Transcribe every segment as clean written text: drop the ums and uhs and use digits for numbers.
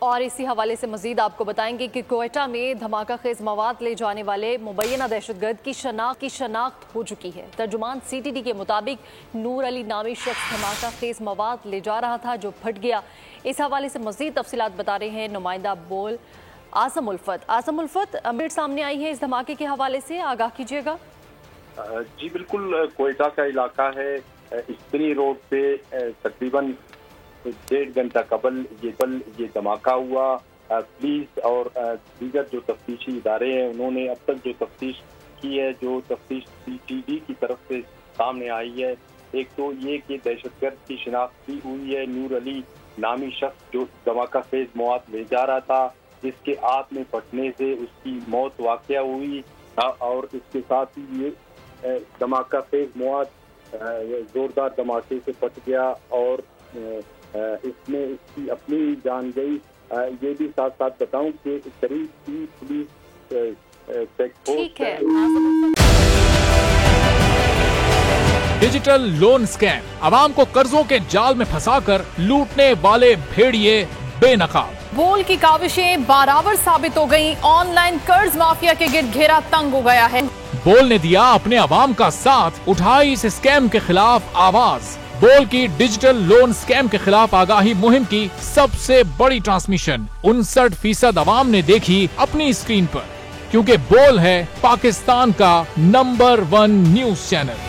और इसी हवाले से मजीद आपको बताएंगे कि क्वेटा में धमाका खेज मवाद ले जाने वाले मुबैना दहशतगर्द की शनाख्त हो चुकी है। तर्जुमान CTD के मुताबिक नूर अली नामी शख्स धमाका खेज मवाद ले जा रहा था जो फट गया। इस हवाले से मजीद तफसीलात बता रहे हैं नुमाइंदा बोल आसम उल्फत। अपडेट सामने आई है इस धमाके के हवाले से, आगाह कीजिएगा। जी बिल्कुल, क्वेटा का इलाका है, स्पिनी रोड पे तकरीबन 1.5 घंटा कबल ये धमाका हुआ। पुलिस और दीगर जो तफ्तीशी इदारे हैं उन्होंने अब तक जो तफ्तीश की है, जो तफ्तीश CTD की तरफ से सामने आई है, एक तो ये कि दहशतगर्द की शिनाख्त भी हुई है। नूर अली नामी शख्स जो धमाका खेज मवाद ले जा रहा था, जिसके आग में फटने से उसकी मौत वाक़या हुई और इसके साथ ही ये धमाका खेज मवाद जोरदार धमाके से फट गया और इसमें इसकी अपनी जान गई। ये भी साथ साथ बताऊं कि करीब 30 पुलिस चेकपोस्ट है। डिजिटल लोन स्कैम, आवाम को कर्जों के जाल में फंसाकर लूटने वाले भेड़िए बेनकाब। बोल की काविशें बाराबर साबित हो गईं। ऑनलाइन कर्ज माफिया के गिर्द घेरा तंग हो गया है। बोल ने दिया अपने आवाम का साथ, उठाई इस स्कैम के खिलाफ आवाज। बोल की डिजिटल लोन स्कैम के खिलाफ आगाही मुहिम की सबसे बड़ी ट्रांसमिशन 59% आवाम ने देखी अपनी स्क्रीन पर, क्योंकि बोल है पाकिस्तान का नंबर 1 न्यूज चैनल।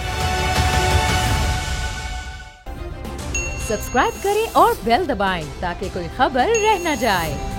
सब्सक्राइब करें और बेल दबाएं ताकि कोई खबर रह न जाए।